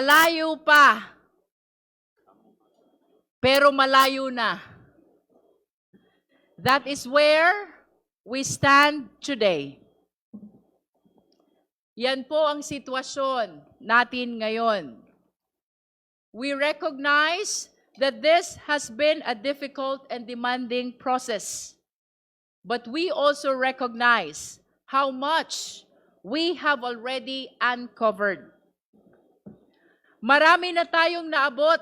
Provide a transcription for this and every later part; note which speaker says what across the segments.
Speaker 1: Malayo pa, pero malayo na. That is where we stand today. Yan po ang sitwasyon natin ngayon. We recognize that this has been a difficult and demanding process. But we also recognize how much we have already uncovered. Marami na tayong naabot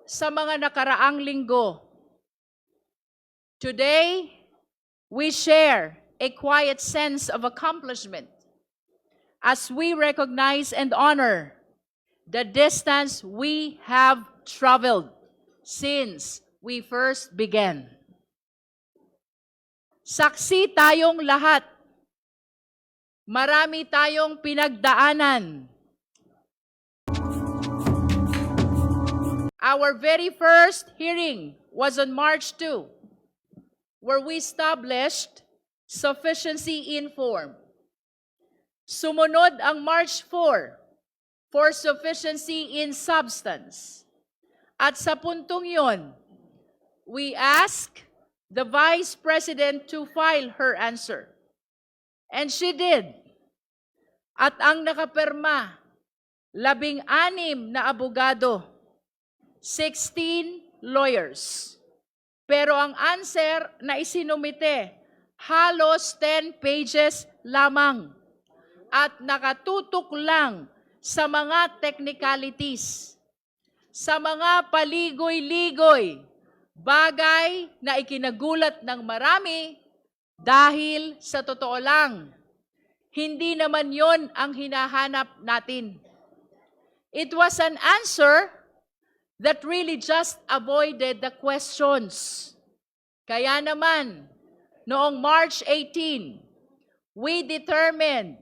Speaker 1: sa mga nakaraang linggo. Today, we share a quiet sense of accomplishment as we recognize and honor the distance we have traveled since we first began. Saksi tayong lahat. Marami tayong pinagdaanan. Our very first hearing was on March 2, where we established sufficiency in form. Sumunod ang March 4 for sufficiency in substance. At sa puntong yon, we asked the Vice President to file her answer. And she did. At ang nakapirma, 16 na abogado, 16 lawyers. Pero ang answer na isinumite, halos 10 pages lamang. At nakatutok lang sa mga technicalities, sa mga paligoy-ligoy, bagay na ikinagulat ng marami dahil sa totoo lang, hindi naman yon ang hinahanap natin. It was an answer that really just avoided the questions. Kaya naman, noong March 18, we determined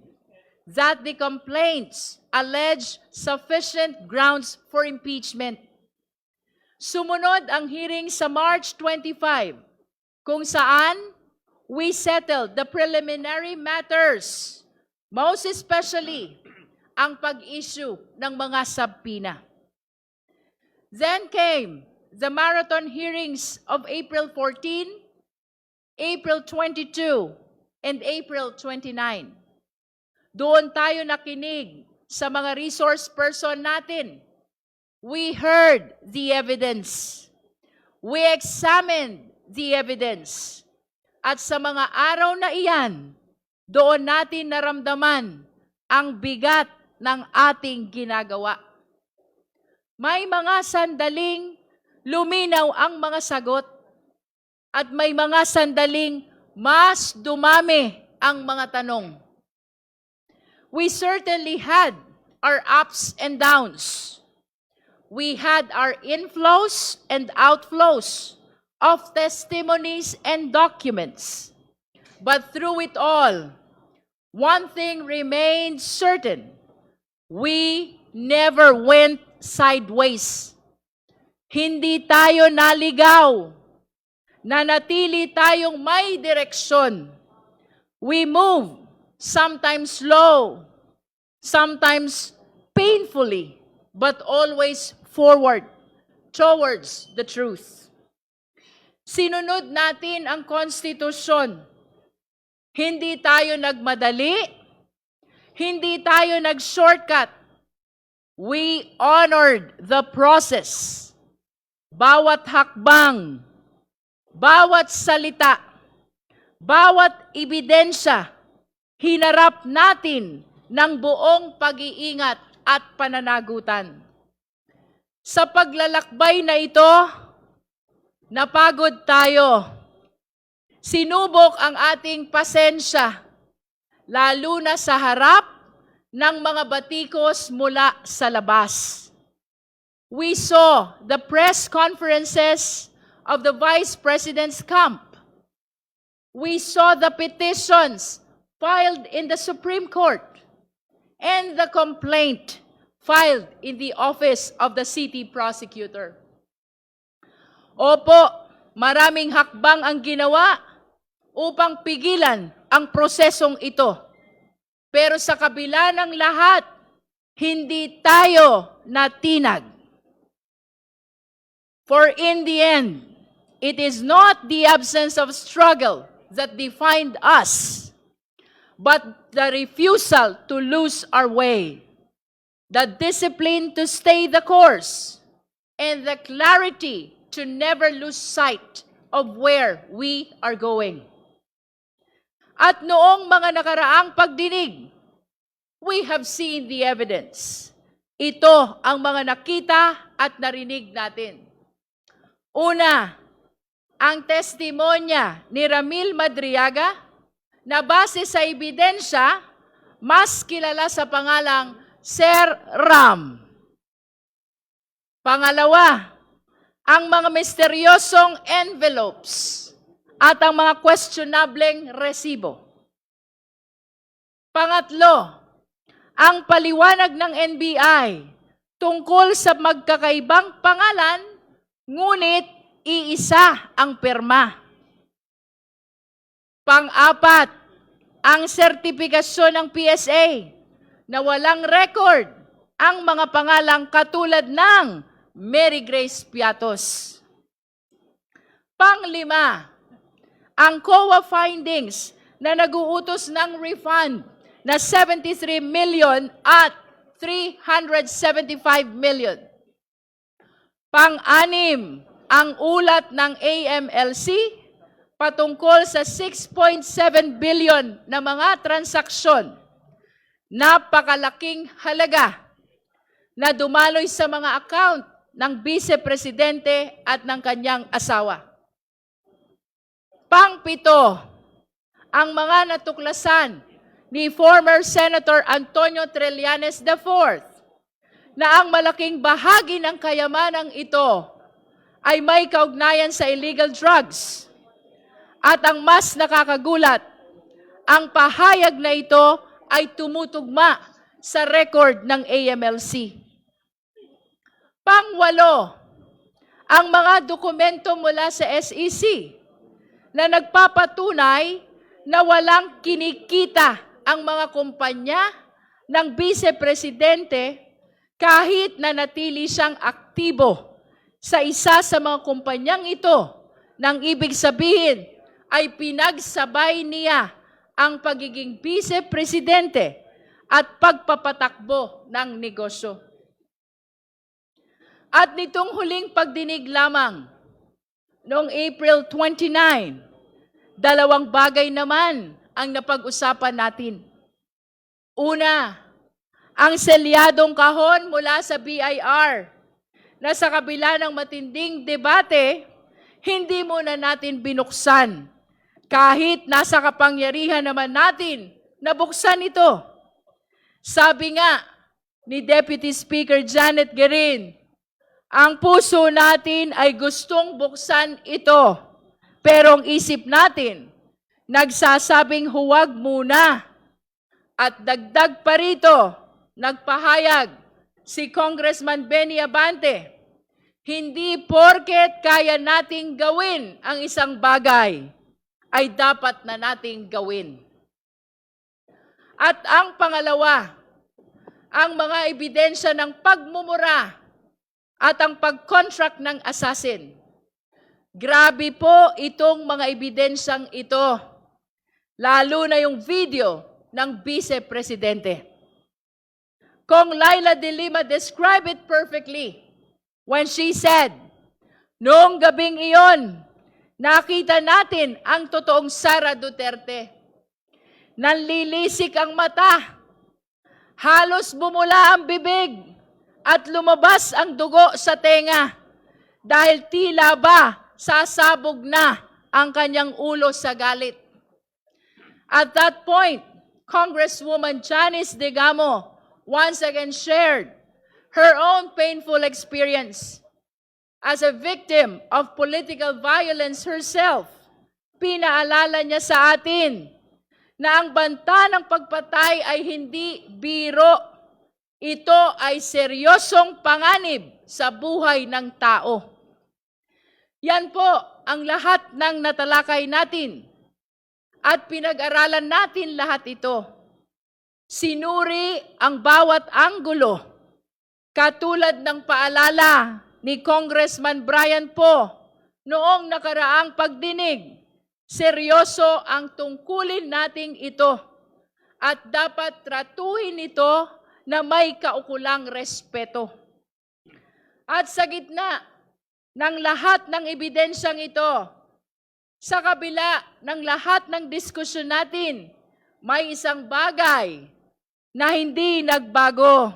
Speaker 1: that the complaints allege sufficient grounds for impeachment. Sumunod ang hearing sa March 25, kung saan we settled the preliminary matters, most especially ang pag-issue ng mga subpoena. Then came the marathon hearings of April 14, April 22, and April 29. Doon tayo nakinig sa mga resource person natin. We heard the evidence. We examined the evidence. At sa mga araw na iyan, doon natin naramdaman ang bigat ng ating ginagawa. May mga sandaling luminaw ang mga sagot at may mga sandaling mas dumami ang mga tanong. We certainly had our ups and downs. We had our inflows and outflows of testimonies and documents. But through it all, one thing remained certain. We never went sideways. Hindi tayo naligaw. Nanatili tayong may direksyon. We move, sometimes slow, sometimes painfully, but always forward towards the truth. Sinunod natin ang konstitusyon. Hindi tayo nagmadali, hindi tayo nag-shortcut. We honored the process. Bawat hakbang, bawat salita, bawat ebidensya, hinarap natin ng buong pag-iingat at pananagutan. Sa paglalakbay na ito, napagod tayo. Sinubok ang ating pasensya, lalo na sa harap ng mga batikos mula sa labas. We saw the press conferences of the Vice President's camp. We saw the petitions filed in the Supreme Court and the complaint filed in the office of the city prosecutor. Opo, maraming hakbang ang ginawa upang pigilan ang prosesong ito. Pero sa kabila ng lahat, hindi tayo natinag. For in the end, it is not the absence of struggle that defined us, but the refusal to lose our way, the discipline to stay the course, and the clarity to never lose sight of where we are going. At noong mga nakaraang pagdinig, we have seen the evidence. Ito ang mga nakita at narinig natin. Una, ang testimonya ni Ramil Madriaga na base sa ebidensya, mas kilala sa pangalang Sir Ram. Pangalawa, ang mga misteryosong envelopes at ang mga questionableng resibo. Pangatlo, ang paliwanag ng NBI tungkol sa magkakaibang pangalan, ngunit iisa ang pirma. Pang-apat, ang sertipikasyon ng PSA na walang record ang mga pangalang katulad ng Mary Grace Piatos. Pang-lima, ang COA findings na nag-uutos ng refund na 73 million at 375 million. Pang-anim, ang ulat ng AMLC patungkol sa 6.7 billion na mga transaksyon, napakalaking halaga na dumaloy sa mga account ng Vice Presidente at ng kanyang asawa. Pang-pito, ang mga natuklasan ni former Senator Antonio Trillanes IV na ang malaking bahagi ng kayamanang ito ay may kaugnayan sa illegal drugs. At ang mas nakakagulat, ang pahayag na ito ay tumutugma sa record ng AMLC. Pang-walo, ang mga dokumento mula sa SEC na nagpapatunay na walang kinikita ang mga kumpanya ng Vice Presidente kahit na natili siyang aktibo sa isa sa mga kumpanyang ito, nang ibig sabihin ay pinagsabay niya ang pagiging Vice Presidente at pagpapatakbo ng negosyo. At nitong huling pagdinig lamang, noong April 29, dalawang bagay naman ang napag-usapan natin. Una, ang selyadong kahon mula sa BIR na sa kabila ng matinding debate, hindi muna natin binuksan kahit nasa kapangyarihan naman natin na buksan ito. Sabi nga ni Deputy Speaker Janet Guerin, ang puso natin ay gustong buksan ito, pero ang isip natin nagsasabing huwag muna. At dagdag pa rito, nagpahayag si Congressman Benny Abante, hindi porket kaya nating gawin ang isang bagay, ay dapat na nating gawin. At ang pangalawa, ang mga ebidensya ng pagmumura at ang pag-contract ng assassin. Grabe po itong mga ebidensyang ito, lalo na yung video ng Vice Presidente. Kong Laila de Lima described it perfectly when she said, noong gabing iyon, nakita natin ang totoong Sara Duterte. Nanlilisik ang mata, halos bumula ang bibig, at lumabas ang dugo sa tenga dahil tila ba sasabog na ang kanyang ulo sa galit. At that point, Congresswoman Janice Digamo once again shared her own painful experience. As a victim of political violence herself, pinaalala niya sa atin na ang banta ng pagpatay ay hindi biro. Ito ay seryosong panganib sa buhay ng tao. Yan po ang lahat ng natalakay natin at pinag-aralan natin lahat ito. Sinuri ang bawat anggulo, katulad ng paalala ni Congressman Brian Poe noong nakaraang pagdinig. Seryoso ang tungkulin nating ito at dapat tratuhin ito na may kaukulang respeto. At sa gitna ng lahat ng ebidensyang ito, sa kabila ng lahat ng diskusyon natin, may isang bagay na hindi nagbago.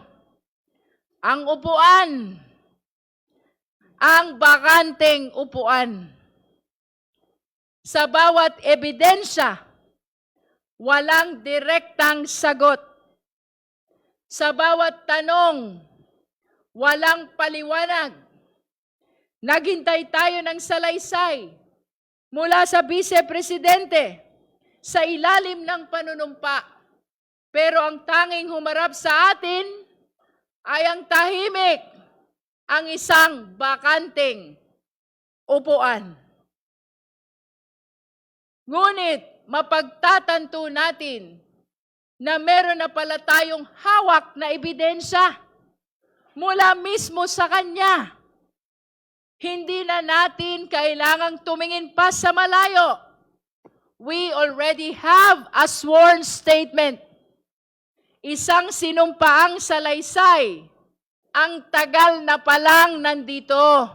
Speaker 1: Ang upuan, ang bakanteng upuan. Sa bawat ebidensya, walang direktang sagot. Sa bawat tanong, walang paliwanag. Naghintay tayo ng salaysay mula sa Vice-Presidente sa ilalim ng panunumpa. Pero ang tanging humarap sa atin ay ang tahimik, ang isang bakanteng upuan. Ngunit mapagtatanto natin na meron na pala tayong hawak na ebidensya mula mismo sa Kanya. Hindi na natin kailangang tumingin pa sa malayo. We already have a sworn statement. Isang sinumpaang salaysay, ang tagal na palang nandito.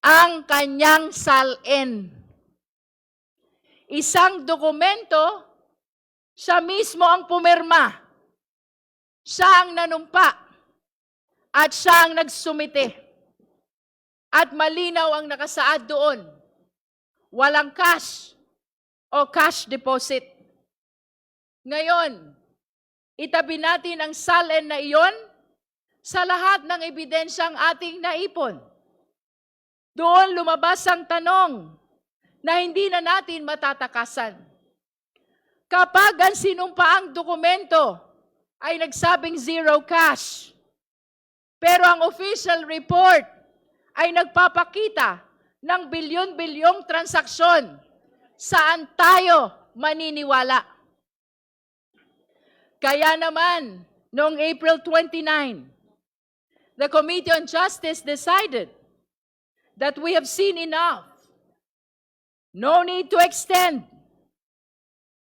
Speaker 1: Ang kanyang salin. Isang dokumento, siya mismo ang pumirma. Siya ang nanumpa. At siya ang nagsumite. At malinaw ang nakasaad doon. Walang cash o cash deposit. Ngayon, itabi natin ang salin na iyon sa lahat ng ebidensyang ating naipon. Doon lumabas ang tanong na hindi na natin matatakasan. Kapag ang sinumpaang dokumento ay nagsabing zero cash, pero ang official report ay nagpapakita ng bilyon-bilyong transaksyon, saan tayo maniniwala? Kaya naman, noong April 29, the Committee on Justice decided that we have seen enough. No need to extend.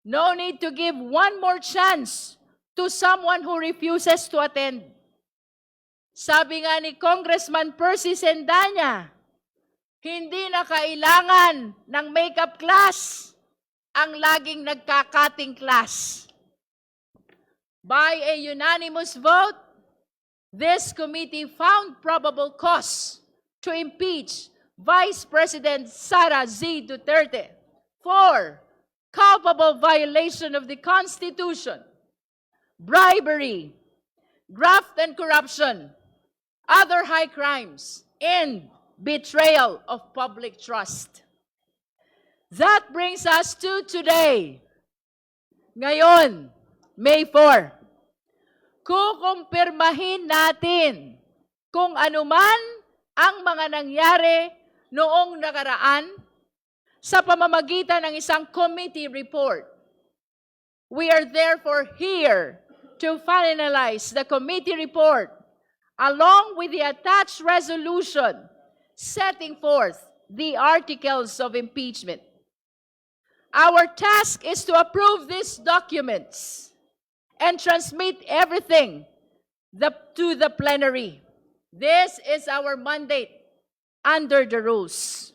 Speaker 1: No need to give one more chance to someone who refuses to attend. Sabi nga ni Congressman Percy Sendanya, hindi na kailangan ng makeup class ang laging nagkakating class. By a unanimous vote, this committee found probable cause to impeach Vice President Sara Z. Duterte for culpable violation of the Constitution, bribery, graft and corruption, other high crimes, and betrayal of public trust. That brings us to today. Ngayon, May 4. Kukumpirmahin natin kung anuman ang mga nangyari noong nakaraan sa pamamagitan ng isang committee report. We are therefore here to finalize the committee report along with the attached resolution setting forth the articles of impeachment. Our task is to approve these documents and transmit everything to the plenary. This is our mandate under the rules.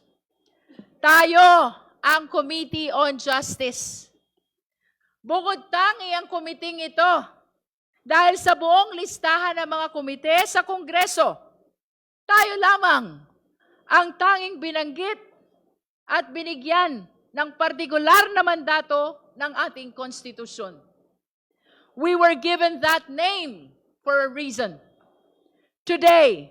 Speaker 1: Tayo ang Committee on Justice. Bukod tangi ang committee ito dahil sa buong listahan ng mga komite sa Kongreso, tayo lamang ang tanging binanggit at binigyan ng partikular na mandato ng ating konstitusyon. We were given that name for a reason. Today,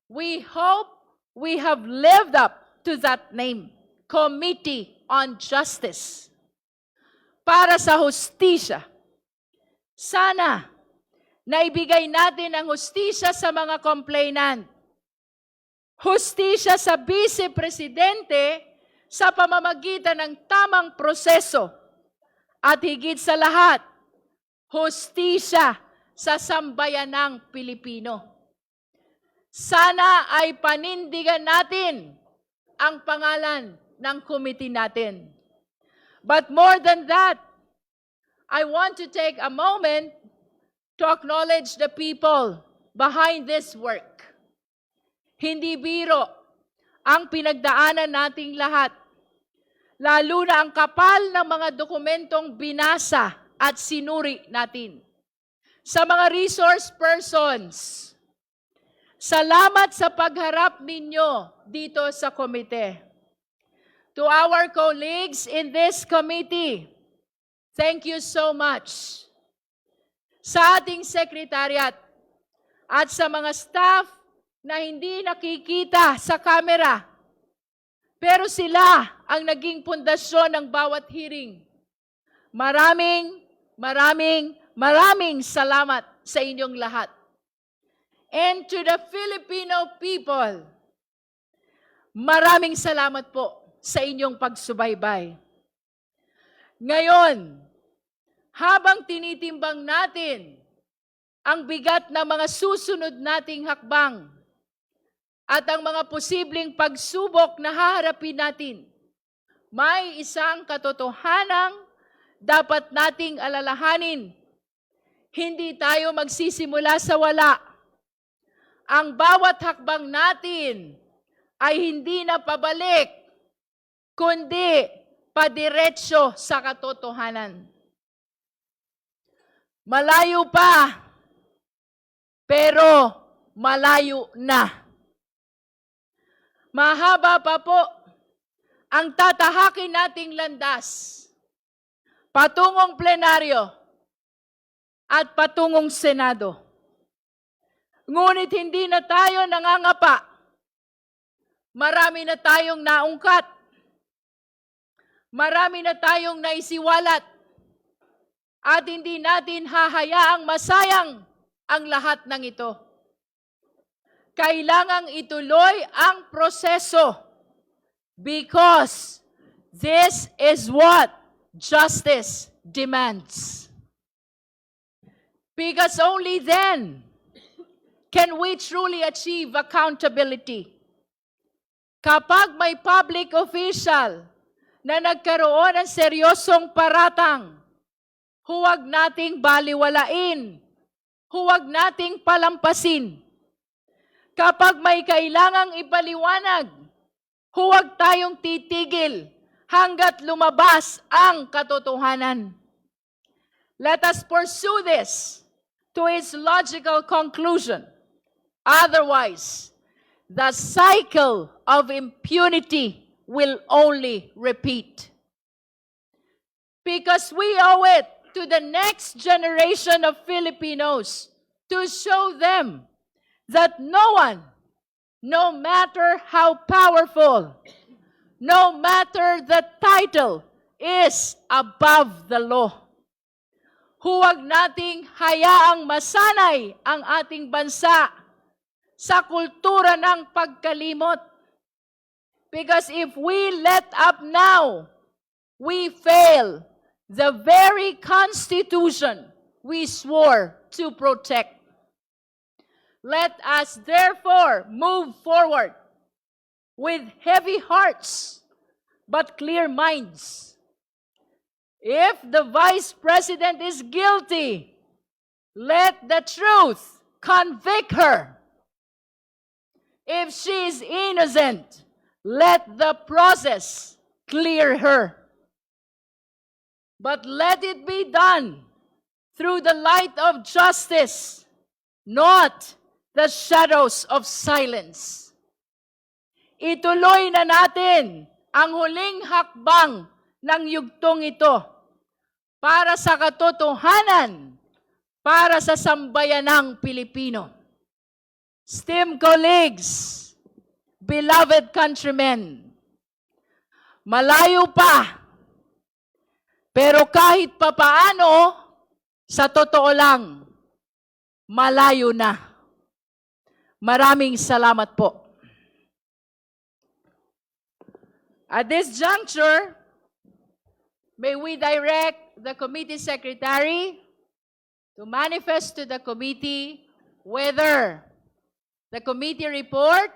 Speaker 1: we hope we have lived up to that name, Committee on Justice. Para sa hustisya, sana naibigay natin ang hustisya sa mga complainant. Hustisya sa Vice Presidente sa pamamagitan ng tamang proseso. At higit sa lahat, hustisya sa sambayanang Pilipino. Sana ay panindigan natin ang pangalan ng committee natin. But more than that, I want to take a moment to acknowledge the people behind this work. Hindi biro ang pinagdaanan nating lahat, lalo na ang kapal ng mga dokumentong binasa at sinuri natin. Sa mga resource persons, salamat sa pagharap ninyo dito sa komite. To our colleagues in this committee, thank you so much. Sa ating sekretariat at sa mga staff na hindi nakikita sa kamera, pero sila ang naging pundasyon ng bawat hearing. Maraming salamat sa inyong lahat. And to the Filipino people, maraming salamat po sa inyong pagsubaybay. Ngayon, habang tinitimbang natin ang bigat ng mga susunod nating hakbang at ang mga posibleng pagsubok na haharapin natin, may isang katotohanang dapat nating alalahanin. Hindi tayo magsisimula sa wala. Ang bawat hakbang natin ay hindi na pabalik, kundi padiretso sa katotohanan. Malayo pa, pero malayo na. Mahaba pa po ang tatahakin nating landas patungong plenaryo at patungong Senado. Ngunit hindi na tayo nangangapa. Marami na tayong naungkat. Marami na tayong naisiwalat at hindi natin hahayaang masayang ang lahat ng ito. Kailangang ituloy ang proseso because this is what justice demands. Because only then can we truly achieve accountability. Kapag may public official na nagkaroon ng seryosong paratang, huwag nating baliwalain, huwag nating palampasin. Kapag may kailangang ipaliwanag, huwag tayong titigil hanggat lumabas ang katotohanan. Let us pursue this to its logical conclusion. Otherwise, the cycle of impunity will only repeat. Because we owe it to the next generation of Filipinos to show them that no one, no matter how powerful, no matter the title, is above the law. Huwag nating hayaang masanay ang ating bansa sa kultura ng pagkalimot. Because if we let up now, we fail the very Constitution we swore to protect. Let us therefore move forward with heavy hearts but clear minds. If the Vice President is guilty, let the truth convict her. If she is innocent, let the process clear her. But let it be done through the light of justice, not the shadows of silence. Ituloy na natin ang huling hakbang ng yugtong ito para sa katotohanan, para sa sambayanang Pilipino. Esteemed colleagues, beloved countrymen, malayo pa, pero kahit papaano, sa totoo lang, malayo na. Maraming salamat po. At this juncture, may we direct the committee secretary to manifest to the committee whether the committee report,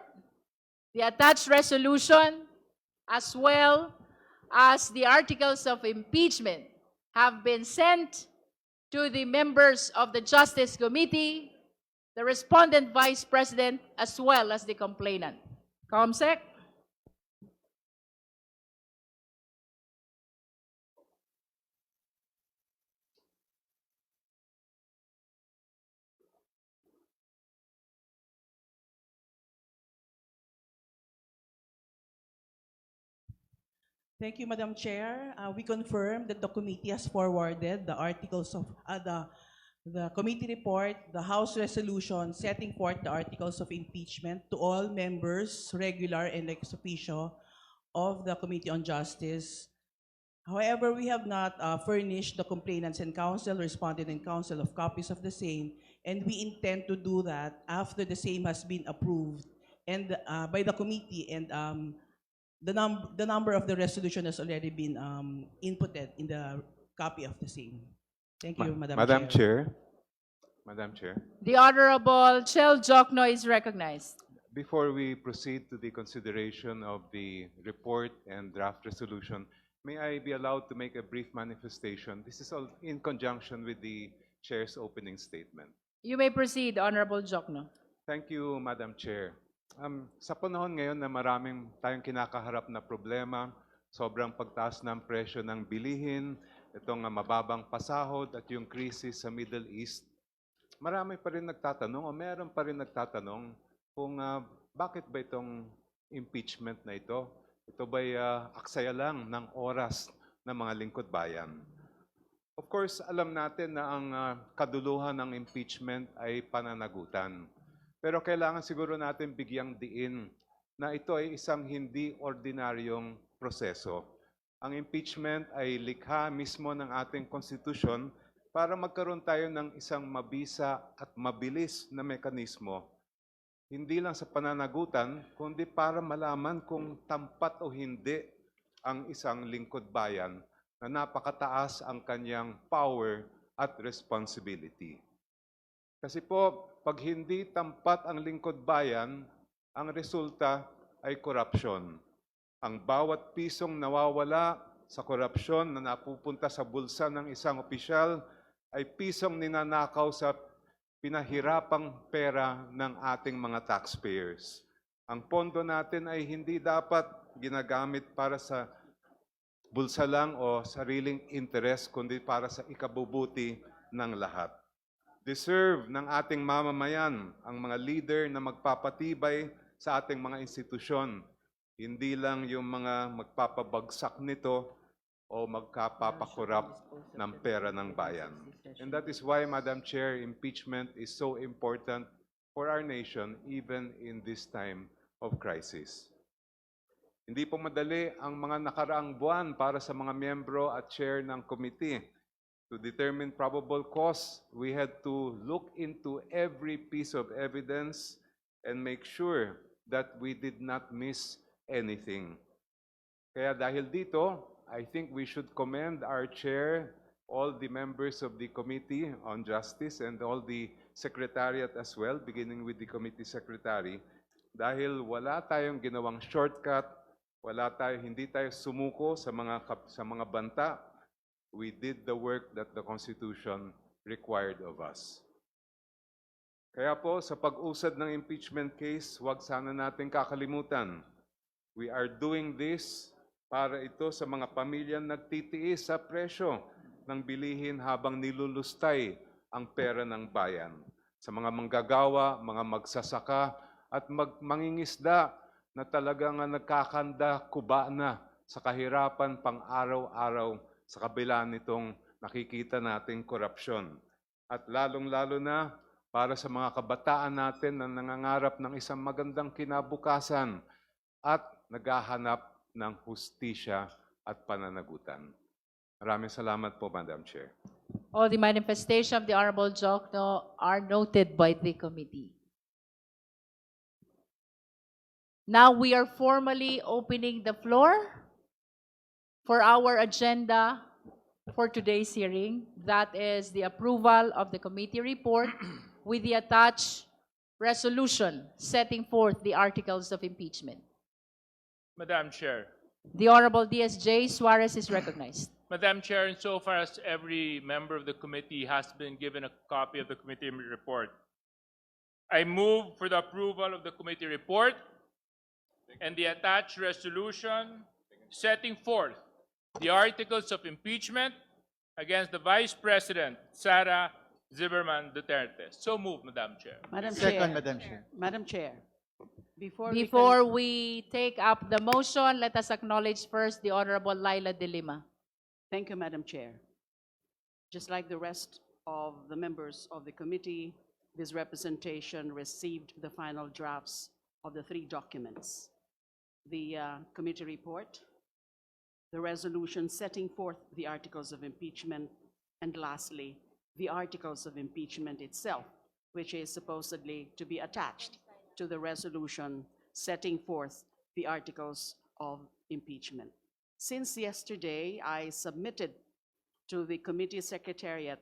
Speaker 1: the attached resolution, as well as the articles of impeachment have been sent to the members of the Justice Committee, the respondent Vice President, as well as the complainant. Comsec?
Speaker 2: Thank you, Madam Chair. We confirm that the committee has forwarded the articles of the committee report, the House resolution setting forth the articles of impeachment to all members, regular and ex officio, of the Committee on Justice. However, we have not furnished the complainants and counsel, respondent and counsel of copies of the same, and we intend to do that after the same has been approved and by the committee, and the number of the resolution has already been inputted in the copy of the same. Thank you, Madam Chair.
Speaker 3: Madam Chair,
Speaker 1: The Honorable Chel Jokno is recognized.
Speaker 3: before we proceed to the consideration of the report and draft resolution, may I be allowed to make a brief manifestation? This is all in conjunction with the Chair's opening statement.
Speaker 1: You may proceed, Honorable Jokno.
Speaker 3: Thank you, Madam Chair. Sa panahon ngayon na maraming tayong kinakaharap na problema, sobrang pagtaas ng presyo ng bilihin, itong mababang pasahod at yung krisis sa Middle East, marami pa rin nagtatanong o meron pa rin nagtatanong kung bakit ba itong impeachment na ito? Ito ba'y aksaya lang ng oras ng mga lingkod bayan? Of course, alam natin na ang kaduluhan ng impeachment ay pananagutan. Pero kailangan siguro natin bigyang diin na ito ay isang hindi ordinaryong proseso. Ang impeachment ay likha mismo ng ating konstitusyon para magkaroon tayo ng isang mabisa at mabilis na mekanismo, hindi lang sa pananagutan, kundi para malaman kung tampat o hindi ang isang lingkod bayan na napakataas ang kanyang power at responsibility. Kasi po, pag hindi tampat ang lingkod bayan, ang resulta ay korupsyon. Ang bawat pisong nawawala sa korupsyon na napupunta sa bulsa ng isang opisyal ay pisong ninanakaw sa pinahirapang pera ng ating mga taxpayers. Ang pondo natin ay hindi dapat ginagamit para sa bulsa lang o sariling interes, kundi para sa ikabubuti ng lahat. Deserve ng ating mamamayan ang mga leader na magpapatibay sa ating mga institusyon, hindi lang yung mga magpapabagsak nito o magkapapakorap ng pera ng bayan. And that is why, Madam Chair, impeachment is so important for our nation even in this time of crisis. Hindi po madali ang mga nakaraang buwan para sa mga miyembro at chair ng committee. To determine probable cause, we had to look into every piece of evidence and make sure that we did not miss anything. Kaya dahil dito, I think we should commend our chair, all the members of the Committee on Justice, and all the secretariat as well, beginning with the committee secretary, dahil wala tayong ginawang shortcut, hindi tayo sumuko sa mga banta. We did the work that the Constitution required of us. Kaya po, sa pag-usad ng impeachment case, huwag sana natin kakalimutan. We are doing this para ito sa mga pamilyang nagtitiis sa presyo ng bilihin habang nilulustay ang pera ng bayan. Sa mga manggagawa, mga magsasaka, at mangingisda na talagang nagkakanda kuba na sa kahirapan pang-araw-araw sa kabila nitong nakikita nating korupsyon. At lalong-lalo na para sa mga kabataan natin na nangangarap ng isang magandang kinabukasan at naghahanap ng hustisya at pananagutan. Maraming salamat po, Madam Chair.
Speaker 1: All the manifestations of the Honorable Jokno are noted by the committee. Now we are formally opening the floor for our agenda for today's hearing. That is the approval of the committee report with the attached resolution setting forth the articles of impeachment.
Speaker 4: Madam Chair.
Speaker 1: The Honorable DSJ Suarez is recognized.
Speaker 4: Madam Chair, insofar as every member of the committee has been given a copy of the committee report, I move for the approval of the committee report and the attached resolution setting forth the articles of impeachment against the Vice President, Sara Zimmerman Duterte. So moved, Madam Chair.
Speaker 5: Madam
Speaker 6: Second,
Speaker 5: Chair.
Speaker 6: Madam Chair.
Speaker 5: Madam Chair.
Speaker 1: Before we take up the motion, let us acknowledge first the Honorable Laila De Lima.
Speaker 5: Thank you, Madam Chair. Just like the rest of the members of the committee, this representation received the final drafts of the 3 documents. The committee report, the resolution setting forth the articles of impeachment, and lastly, the articles of impeachment itself, which is supposedly to be attached to the resolution setting forth the articles of impeachment. Since yesterday, I submitted to the committee secretariat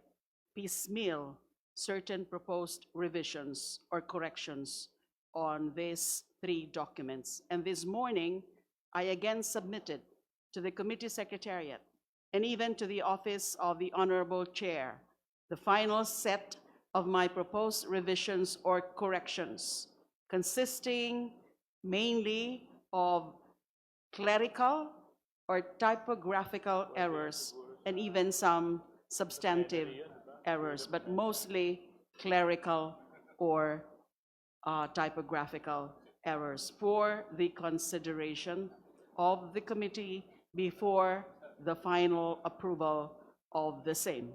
Speaker 5: piecemeal certain proposed revisions or corrections on these 3 documents. And this morning, I again submitted to the committee secretariat and even to the office of the Honorable Chair the final set of my proposed revisions or corrections, consisting mainly of clerical or typographical errors and even some substantive errors, but mostly clerical or typographical errors for the consideration of the committee before the final approval of the same.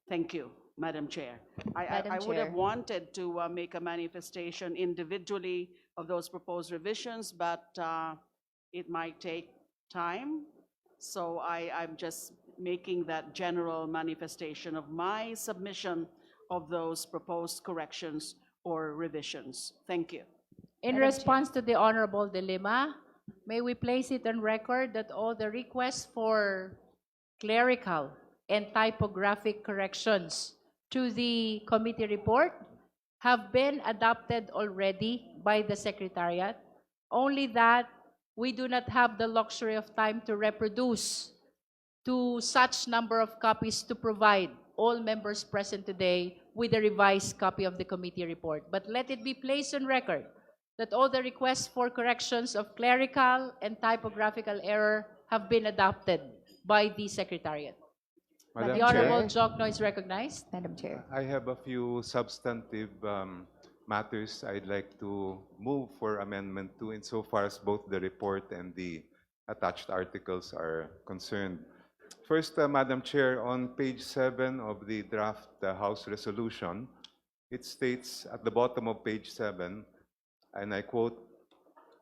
Speaker 5: Thank you, Madam Chair. I would have wanted to make a manifestation individually of those proposed revisions, but it might take time. So I'm just making that general manifestation of my submission of those proposed corrections or revisions. Thank you.
Speaker 1: In response to the Honorable De Lima, may we place it on record that all the requests for clerical and typographic corrections to the committee report have been adopted already by the Secretariat, only that we do not have the luxury of time to reproduce to such number of copies to provide all members present today with a revised copy of the committee report. But let it be placed on record that all the requests for corrections of clerical and typographical error have been adopted by the Secretariat.
Speaker 3: Madam
Speaker 1: The Honorable
Speaker 3: Chair,
Speaker 1: Jokno is recognized.
Speaker 7: Madam Chair.
Speaker 3: I have a few substantive matters I'd like to move for amendment to insofar as both the report and the attached articles are concerned. First, Madam Chair, on page 7 of the draft House resolution, it states at the bottom of page 7, and I quote,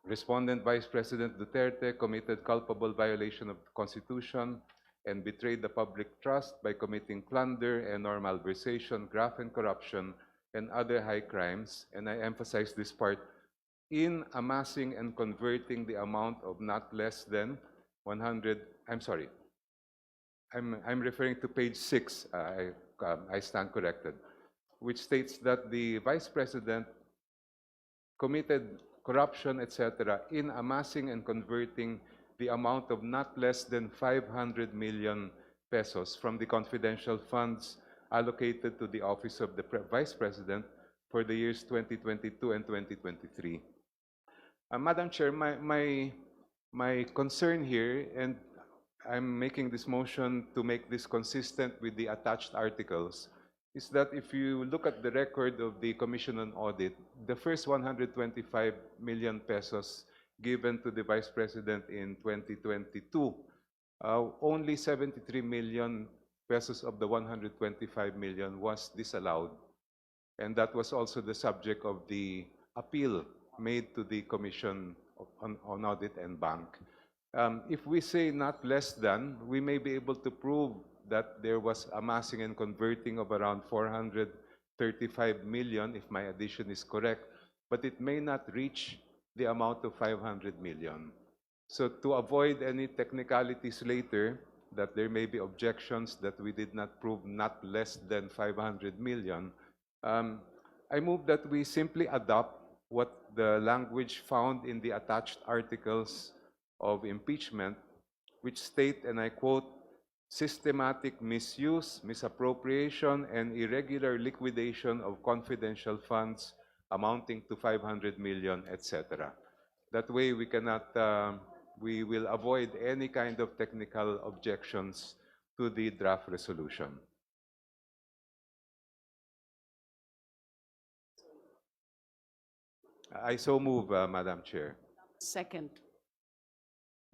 Speaker 3: "Respondent Vice President Duterte committed culpable violation of the Constitution and betrayed the public trust by committing plunder and or malversation, graft and corruption, and other high crimes," and I emphasize this part, "in amassing and converting the amount of not less than 100," I'm referring to page 6, I stand corrected, which states that the Vice President committed corruption, etc., in amassing and converting the amount of not less than 500 million pesos from the confidential funds allocated to the Office of the Vice President for the years 2022 and 2023. Madam Chair, my concern here, and I'm making this motion to make this consistent with the attached articles, is that if you look at the record of the Commission on Audit, the first 125 million pesos given to the Vice President in 2022, only 73 million pesos of the 125 million was disallowed. And that was also the subject of the appeal made to the Commission on Audit and Bank. If we say not less than, we may be able to prove that there was amassing and converting of around 435 million, if my addition is correct, but it may not reach the amount of 500 million. So to avoid any technicalities later, that there may be objections that we did not prove not less than 500 million, I move that we simply adopt what the language found in the attached articles of impeachment, which state, and I quote, systematic misuse, misappropriation, and irregular liquidation of confidential funds amounting to 500 million, etc. That way we will avoid any kind of technical objections to the draft resolution. I so move, Madam Chair.
Speaker 5: Second.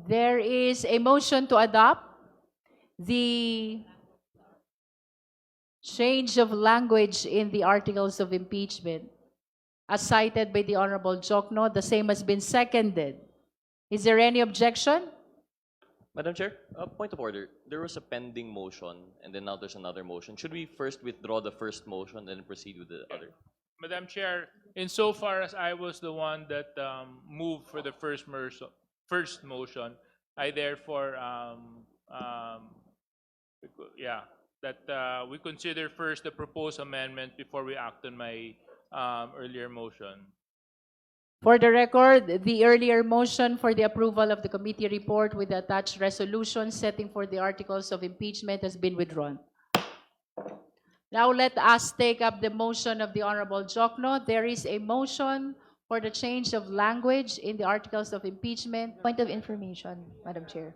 Speaker 1: There is a motion to adopt the change of language in the articles of impeachment as cited by the Honorable Jokno. The same has been seconded. Is there any objection?
Speaker 6: Madam Chair, point of order. There was a pending motion, and then now there's another motion. Should we first withdraw the first motion, then proceed with the other?
Speaker 4: Madam Chair, insofar as I was the one that moved for the first motion, I therefore, that we consider first the proposed amendment before we act on my earlier motion.
Speaker 1: For the record, the earlier motion for the approval of the committee report with the attached resolution setting for the articles of impeachment has been withdrawn. Now let us take up the motion of the Honorable Jokno. There is a motion for the change of language in the articles of impeachment
Speaker 7: Point of information, Madam Chair.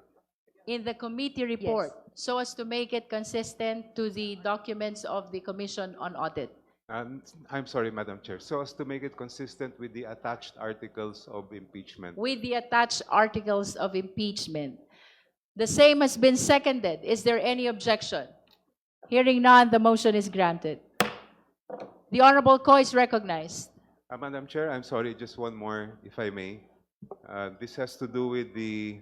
Speaker 1: in the committee report so as to make it consistent to the documents of the Commission on Audit.
Speaker 3: I'm sorry, Madam Chair. So as to make it consistent with the attached articles of impeachment.
Speaker 1: With the attached articles of impeachment. The same has been seconded. Is there any objection? Hearing none, the motion is granted. The Honorable Ko is recognized.
Speaker 3: Madam Chair, I'm sorry, just one more, if I may. This has to do with the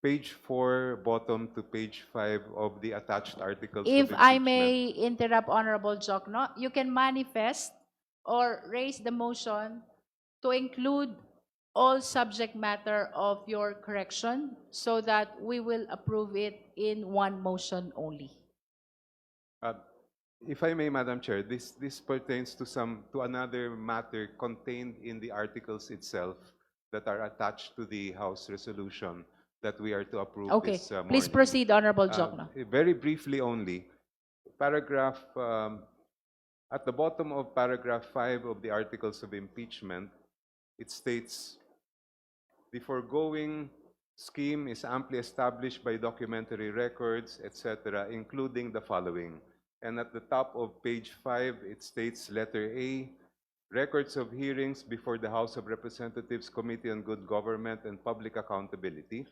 Speaker 3: page 4, bottom to page 5 of the attached articles of
Speaker 1: If
Speaker 3: impeachment.
Speaker 1: I may interrupt Honorable Jokno, you can manifest or raise the motion to include all subject matter of your correction so that we will approve it in one motion only.
Speaker 3: If I may, Madam Chair, this pertains to another matter contained in the articles itself that are attached to the House resolution that we are to approve
Speaker 1: Okay,
Speaker 3: this morning.
Speaker 1: please proceed, Honorable Jokno.
Speaker 3: Very briefly only, paragraph, at the bottom of paragraph 5 of the articles of impeachment, it states, the foregoing scheme is amply established by documentary records, etc., including the following. And at the top of page 5, it states, letter A, records of hearings before the House of Representatives Committee on Good Government and Public Accountability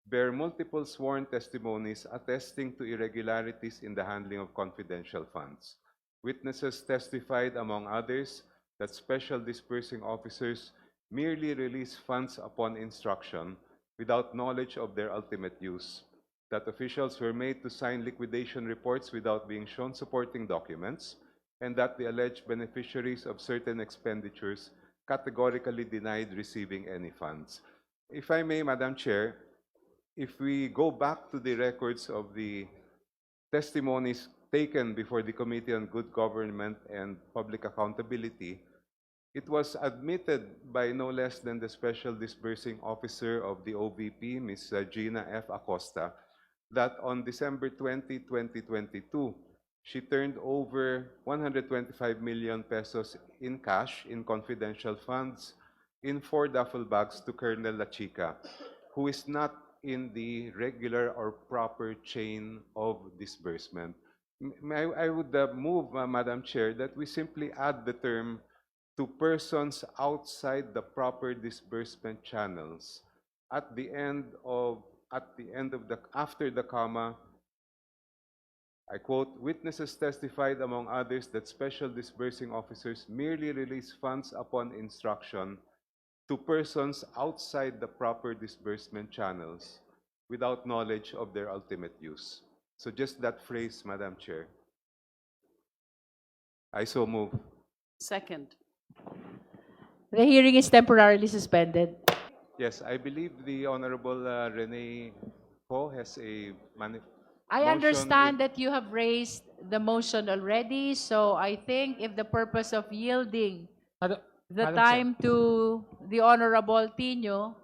Speaker 3: bear multiple sworn testimonies attesting to irregularities in the handling of confidential funds. Witnesses testified, among others, that special disbursing officers merely release funds upon instruction without knowledge of their ultimate use, that officials were made to sign liquidation reports without being shown supporting documents, and that the alleged beneficiaries of certain expenditures categorically denied receiving any funds. If I may, Madam Chair, if we go back to the records of the testimonies taken before the Committee on Good Government and Public Accountability, it was admitted by no less than the Special Disbursing Officer of the OVP, Ms. Gina F. Acosta, that on December 20, 2022, she turned over 125 million pesos in cash in confidential funds in 4 duffel bags to Colonel La Chica, who is not in the regular or proper chain of disbursement. I would move, Madam Chair, that we simply add the term to persons outside the proper disbursement channels at the end of after the comma. I quote, witnesses testified, among others, that special disbursing officers merely release funds upon instruction to persons outside the proper disbursement channels without knowledge of their ultimate use. So just that phrase, Madam Chair. I so move.
Speaker 5: Second.
Speaker 1: The hearing is temporarily suspended.
Speaker 3: Yes, I believe the Honorable Rene Poe has a
Speaker 1: I
Speaker 3: motion
Speaker 1: understand that you have raised the motion already, so I think if the purpose of yielding
Speaker 8: Madam,
Speaker 1: the
Speaker 8: Madam Chair.
Speaker 1: time to the Honorable Tino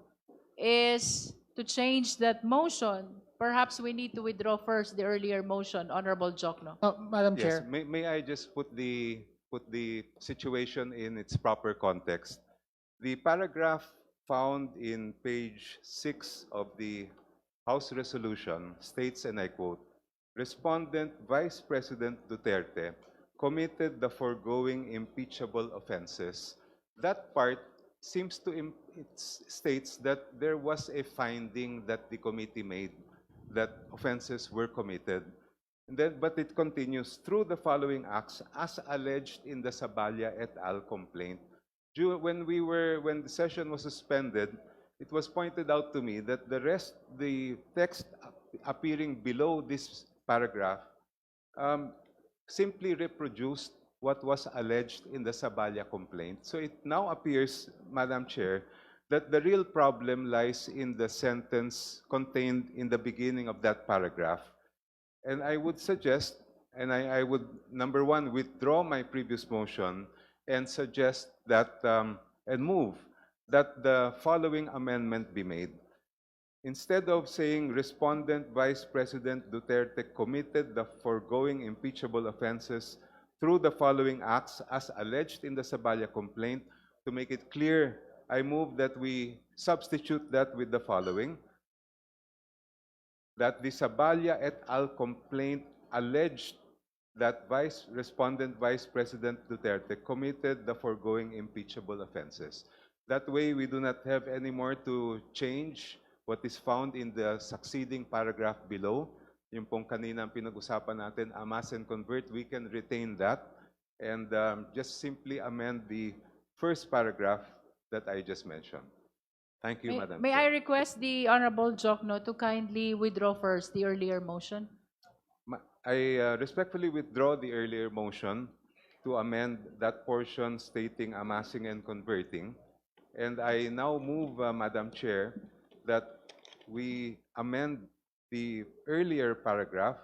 Speaker 1: is to change that motion, perhaps we need to withdraw first the earlier motion, Honorable Jokno.
Speaker 8: Madam
Speaker 3: Yes,
Speaker 8: Chair.
Speaker 3: may I just put the situation in its proper context? The paragraph found in page 6 of the House resolution states, and I quote, "Respondent Vice President Duterte committed the foregoing impeachable offenses." That part seems to it states that there was a finding that the committee made that offenses were committed. And then, but it continues through the following acts as alleged in the Saballa et al. Complaint. When the session was suspended, it was pointed out to me that the text appearing below this paragraph simply reproduced what was alleged in the Saballa complaint. So it now appears, Madam Chair, that the real problem lies in the sentence contained in the beginning of that paragraph. And I would suggest, and I would, number one, withdraw my previous motion and suggest that, and move that the following amendment be made. Instead of saying Respondent Vice President Duterte committed the foregoing impeachable offenses through the following acts as alleged in the Saballa complaint, to make it clear, I move that we substitute that with the following: that the Saballa et al. Complaint alleged that Respondent Vice President Duterte committed the foregoing impeachable offenses. That way, we do not have any more to change what is found in the succeeding paragraph below. Yung pong kanina pinag-usapan natin, amass and convert, we can retain that and just simply amend the first paragraph that I just mentioned. Thank you, Madam
Speaker 1: May I
Speaker 3: Chair.
Speaker 1: request the Honorable Jokno to kindly withdraw first the earlier motion?
Speaker 3: I respectfully withdraw the earlier motion to amend that portion stating amassing and converting. And I now move, Madam Chair, that we amend the earlier paragraph.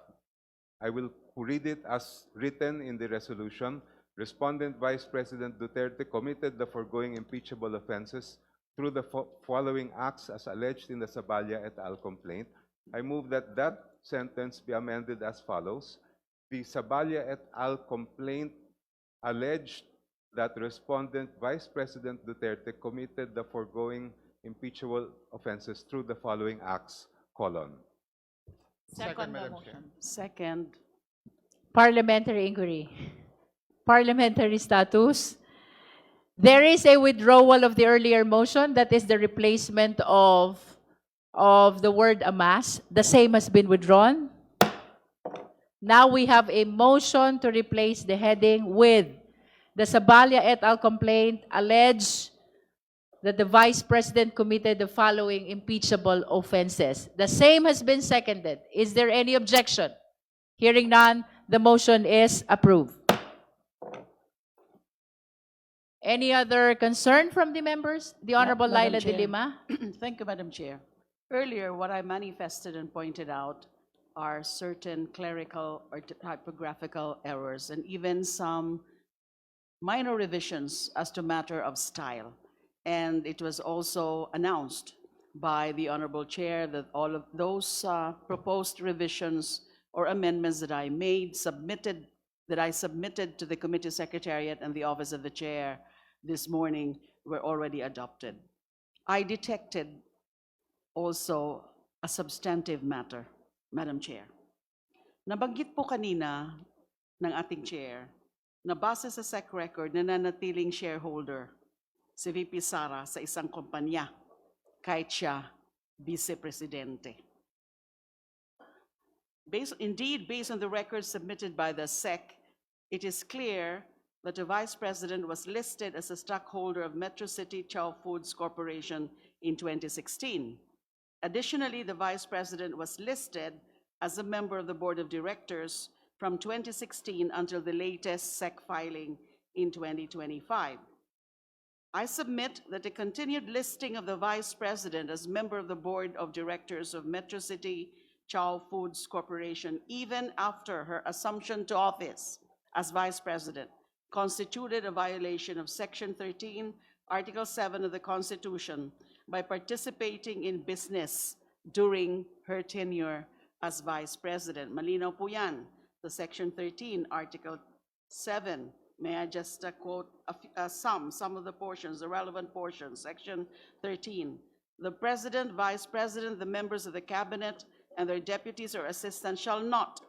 Speaker 3: I will read it as written in the resolution. Respondent Vice President Duterte committed the foregoing impeachable offenses through the following acts as alleged in the Saballa et al. Complaint. I move that that sentence be amended as follows. The Saballa et al. Complaint alleged that Respondent Vice President Duterte committed the foregoing impeachable offenses through the following acts, colon.
Speaker 8: Second, Madam Chair.
Speaker 5: Second.
Speaker 1: Parliamentary inquiry. Parliamentary status. There is a withdrawal of the earlier motion, that is the replacement of the word amass. The same has been withdrawn. Now we have a motion to replace the heading with the Saballa et al. Complaint alleged that the Vice President committed the following impeachable offenses. The same has been seconded. Is there any objection? Hearing none, the motion is approved. Any other concern from the members? The Honorable
Speaker 5: Madam
Speaker 1: Laila de
Speaker 5: Chair.
Speaker 1: Lima.
Speaker 5: Thank you, Madam Chair. Earlier, what I manifested and pointed out are certain clerical or typographical errors and even some minor revisions as to matter of style. And it was also announced by the Honorable Chair that all of those proposed revisions or amendments that I made, that I submitted to the Committee Secretariat and the Office of the Chair this morning were already adopted. I detected also a substantive matter, Madam Chair. Nabanggit po kanina ng ating Chair na base sa SEC record na nanatiling shareholder si VP Sara sa isang kumpanya kahit siya vice-presidente. Indeed, based on the records submitted by the SEC, it is clear that the Vice President was listed as a stockholder of Metro City Chow Foods Corporation in 2016. Additionally, the Vice President was listed as a member of the Board of Directors from 2016 until the latest SEC filing in 2025. I submit that the continued listing of the Vice President as member of the Board of Directors of Metro City Chow Foods Corporation, even after her assumption to office as Vice President, constituted a violation of Section 13, Article 7 of the Constitution by participating in business during her tenure as Vice President. Malinaw po yan sa Section 13, Article 7. May I just quote some of the portions, the relevant portions, Section 13. The President, Vice President, the members of the Cabinet, and their deputies or assistants shall not,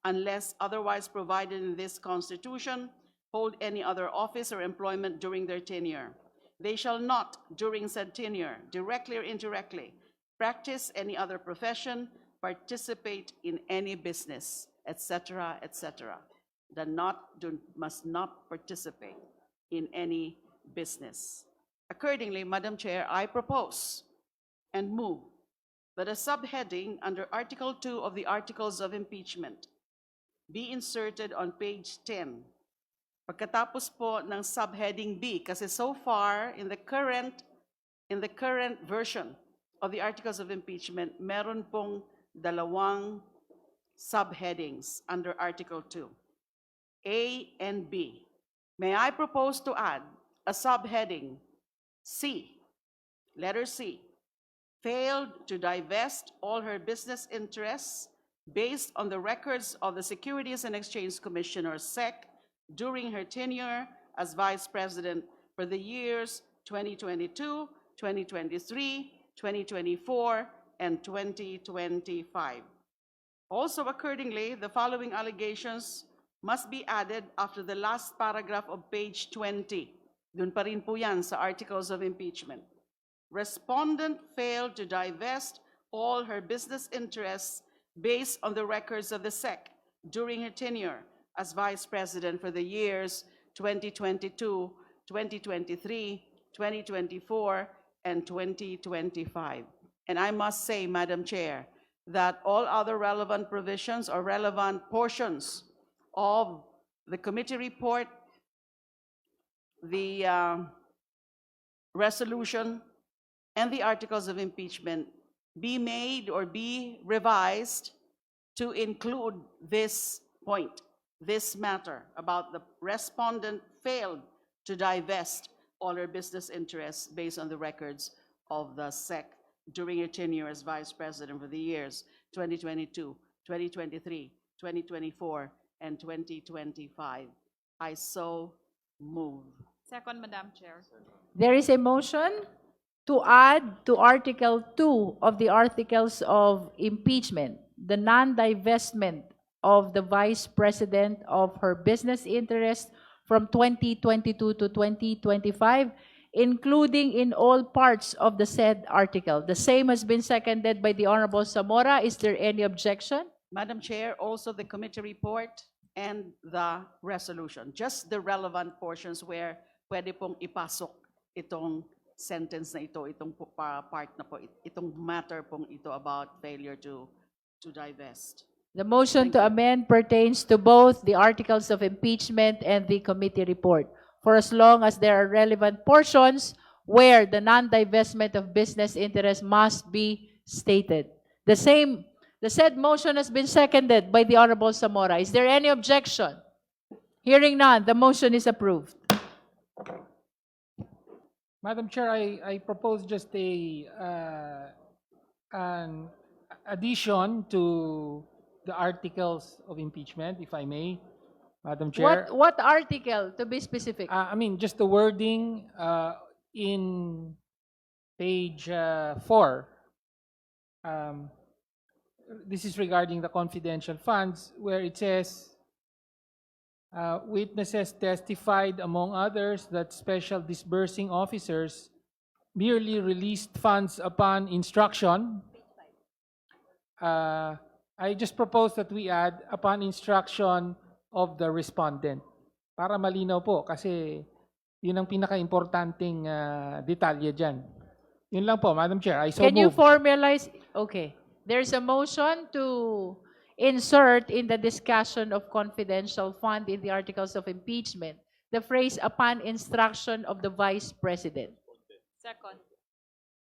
Speaker 5: unless otherwise provided in this Constitution, hold any other office or employment during their tenure. They shall not, during said tenure, directly or indirectly, practice any other profession, participate in any business, etc., etc. Must not participate in any business. Accordingly, Madam Chair, I propose and move that a subheading under Article 2 of the Articles of Impeachment be inserted on page 10. Pagkatapos po ng subheading B, kasi so far in the current version of the Articles of Impeachment, meron pong dalawang subheadings under Article 2. A and B. May I propose to add a subheading C, letter C, failed to divest all her business interests based on the records of the Securities and Exchange Commission, or SEC, during her tenure as Vice President for the years 2022, 2023, 2024, and 2025. Also, accordingly, the following allegations must be added after the last paragraph of page 20. Dun pa rin po yan sa Articles of Impeachment. Respondent failed to divest all her business interests based on the records of the SEC during her tenure as Vice President for the years 2022, 2023, 2024, and 2025. And I must say, Madam Chair, that all other relevant provisions or relevant portions of the committee report, the resolution, and the articles of impeachment be made or be revised to include this point, this matter about the respondent failed to divest all her business interests based on the records of the SEC during her tenure as Vice President for the years 2022, 2023, 2024, and 2025. I so move.
Speaker 8: Second, Madam Chair.
Speaker 1: There is a motion to add to Article 2 of the Articles of Impeachment the non-divestment of the Vice President of her business interest from 2022 to 2025, including in all parts of the said article. The same has been seconded by the Honorable Zamora. Is there any objection?
Speaker 5: Madam Chair, also the committee report and the resolution, just the relevant portions where pwede pong ipasok itong sentence na ito, itong part na po, itong matter pong ito about failure to divest.
Speaker 1: The motion to amend pertains to both the articles of impeachment and the committee report, for as long as there are relevant portions where the non-divestment of business interest must be stated. The said motion has been seconded by the Honorable Zamora. Is there any objection? Hearing none, the motion is approved.
Speaker 9: Madam Chair, I propose just an addition to the articles of impeachment, if I may, Madam Chair.
Speaker 1: What article, to be specific?
Speaker 9: I mean, just the wording in page 4. This is regarding the confidential funds, where it says, witnesses testified, among others, that special disbursing officers merely released funds upon instruction. I just propose that we add upon instruction of the respondent. Para malinaw po, kasi yun ang pinaka-importanting detalye dyan. Yun lang po, Madam Chair. I so
Speaker 1: Can you
Speaker 9: move.
Speaker 1: formalize? Okay. There's a motion to insert in the discussion of confidential fund in the articles of impeachment the phrase upon instruction of the Vice President.
Speaker 8: Second.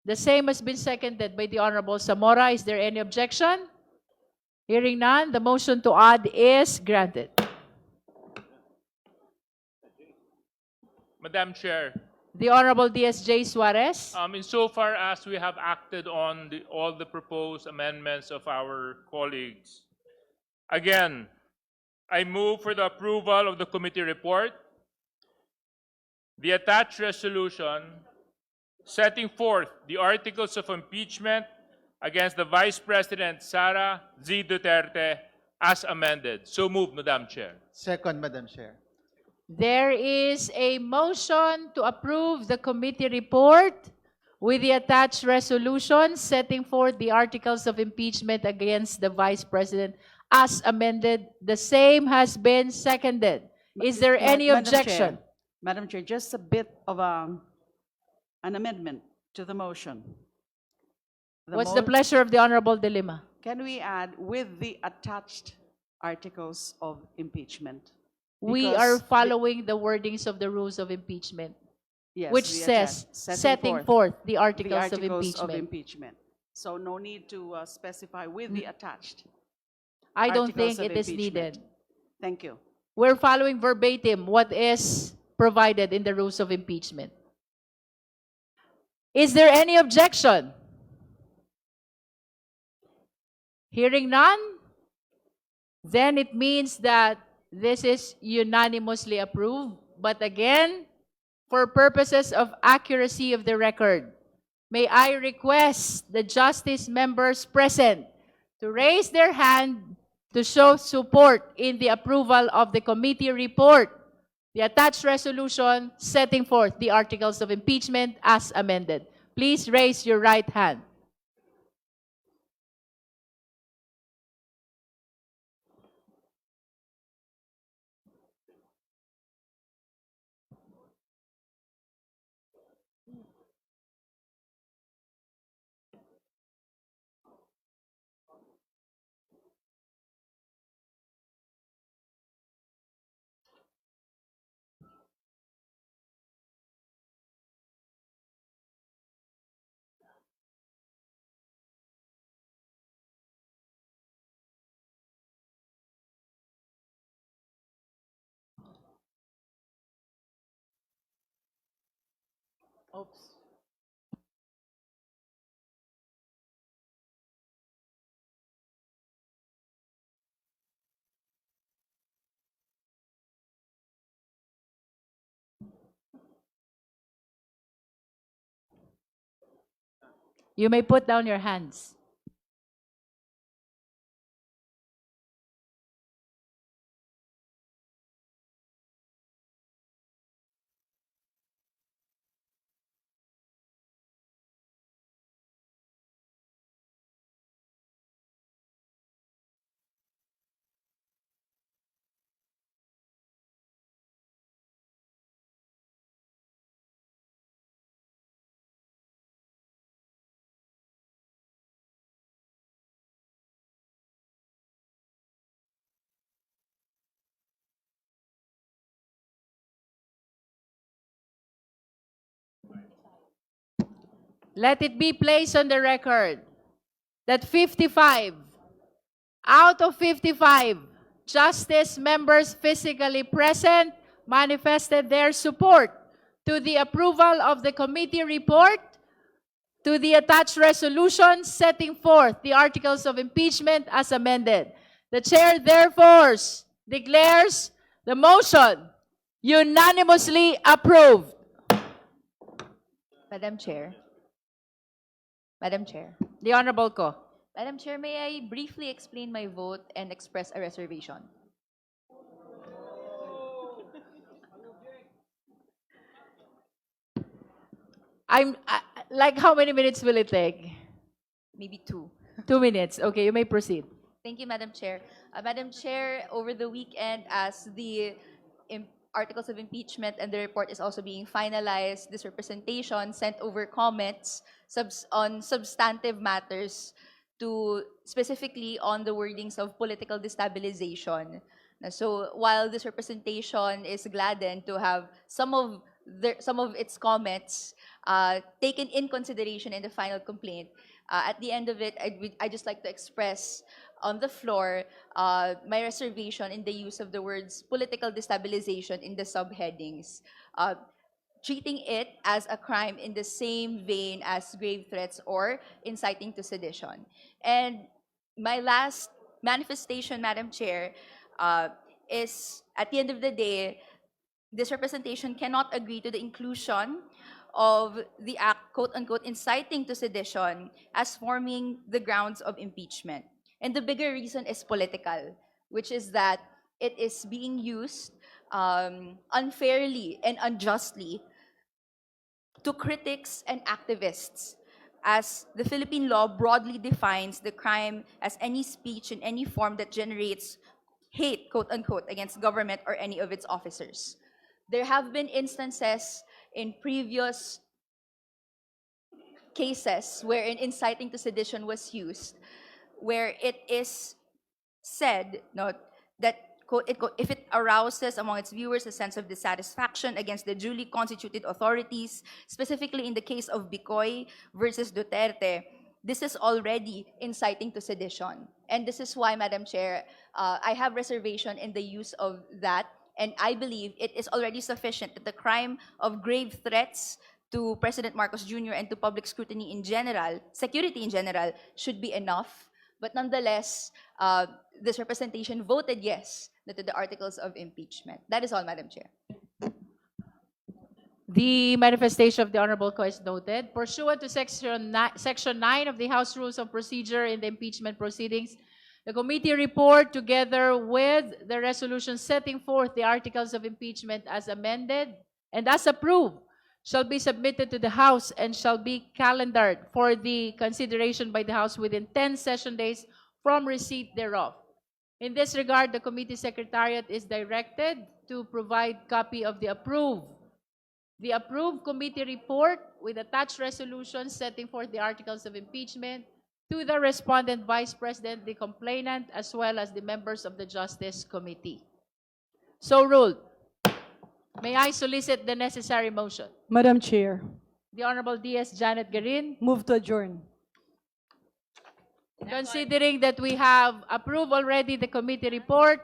Speaker 1: The same has been seconded by the Honorable Zamora. Is there any objection? Hearing none, the motion to add is granted.
Speaker 4: Madam Chair,
Speaker 1: The Honorable DSJ Suarez.
Speaker 4: insofar as we have acted on all the proposed amendments of our colleagues, again, I move for the approval of the committee report, the attached resolution setting forth the articles of impeachment against the Vice President Sara Z. Duterte as amended. So moved, Madam Chair.
Speaker 10: Second, Madam Chair.
Speaker 1: There is a motion to approve the committee report with the attached resolution setting forth the articles of impeachment against the Vice President as amended. The same has been seconded. Is there any
Speaker 5: Madam Chair,
Speaker 1: objection?
Speaker 5: Madam Chair, just a bit of an amendment to the motion.
Speaker 1: What's the pleasure of the Honorable De Lima?
Speaker 5: Can we add with the attached articles of impeachment?
Speaker 1: We
Speaker 5: Because
Speaker 1: are
Speaker 5: the-
Speaker 1: following the wordings of the rules of impeachment,
Speaker 5: Yes,
Speaker 1: which
Speaker 5: the
Speaker 1: says
Speaker 5: attached,
Speaker 1: setting forth the
Speaker 5: the
Speaker 1: articles of
Speaker 5: articles of
Speaker 1: impeachment.
Speaker 5: impeachment. So no need to specify with the attached.
Speaker 1: I don't
Speaker 5: articles
Speaker 1: think
Speaker 5: of
Speaker 1: it is
Speaker 5: impeachment.
Speaker 1: needed.
Speaker 5: Thank you.
Speaker 1: We're following verbatim what is provided in the rules of impeachment. Is there any objection? Hearing none, then it means that this is unanimously approved. But again, for purposes of accuracy of the record, may I request the justice members present to raise their hand to show support in the approval of the committee report, the attached resolution setting forth the articles of impeachment as amended. Please raise your right hand. Oops. You may put down your hands. Let it be placed on the record that 55 out of 55 justice members physically present manifested their support to the approval of the committee report, to the attached resolution setting forth the articles of impeachment as amended. The chair therefore declares the motion unanimously approved.
Speaker 7: Madam Chair. Madam Chair.
Speaker 1: The Honorable Ko.
Speaker 7: Madam Chair, may I briefly explain my vote and express a reservation?
Speaker 1: Like how many minutes will it take?
Speaker 7: Maybe two.
Speaker 1: 2 minutes. Okay, you may proceed.
Speaker 7: Thank you, Madam Chair. Madam Chair, over the weekend, as the articles of impeachment and the report is also being finalized, this representation sent over comments on substantive matters to specifically on the wordings of political destabilization. So while this representation is gladdened to have some of its comments taken in consideration in the final complaint, at the end of it, I'd just like to express on the floor my reservation in the use of the words political destabilization in the subheadings, treating it as a crime in the same vein as grave threats or inciting to sedition. And my last manifestation, Madam Chair, is at the end of the day, this representation cannot agree to the inclusion of the act, quote-unquote, inciting to sedition as forming the grounds of impeachment. And the bigger reason is political, which is that it is being used unfairly and unjustly to critics and activists, as the Philippine law broadly defines the crime as any speech in any form that generates hate, quote-unquote, against government or any of its officers. There have been instances in previous cases wherein inciting to sedition was used, where it is said that quote, if it arouses among its viewers a sense of dissatisfaction against the duly constituted authorities, specifically in the case of Bicoy versus Duterte, this is already inciting to sedition. And this is why, Madam Chair, I have reservation in the use of that, and I believe it is already sufficient that the crime of grave threats to President Marcos Jr. and to public scrutiny in general, security in general, should be enough. But nonetheless, this representation voted yes to the articles of impeachment. That is all, Madam Chair.
Speaker 1: The manifestation of the Honorable Co is noted. Pursuant to Section 9 of the House Rules of Procedure in the impeachment proceedings, the committee report, together with the resolution setting forth the articles of impeachment as amended and as approved, shall be submitted to the House and shall be calendared for the consideration by the House within 10 session days from receipt thereof. In this regard, the committee secretariat is directed to provide copy of the approved committee report with attached resolution setting forth the articles of impeachment to the respondent Vice President, the complainant, as well as the members of the Justice Committee. So ruled. May I solicit the necessary motion?
Speaker 8: Madam Chair,
Speaker 1: The Honorable D.S. Janet Garin,
Speaker 8: move to adjourn.
Speaker 1: considering that we have approved already the committee report,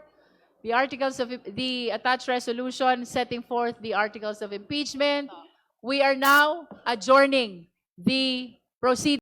Speaker 1: the articles of the attached resolution setting forth the articles of impeachment, we are now adjourning the proceedings.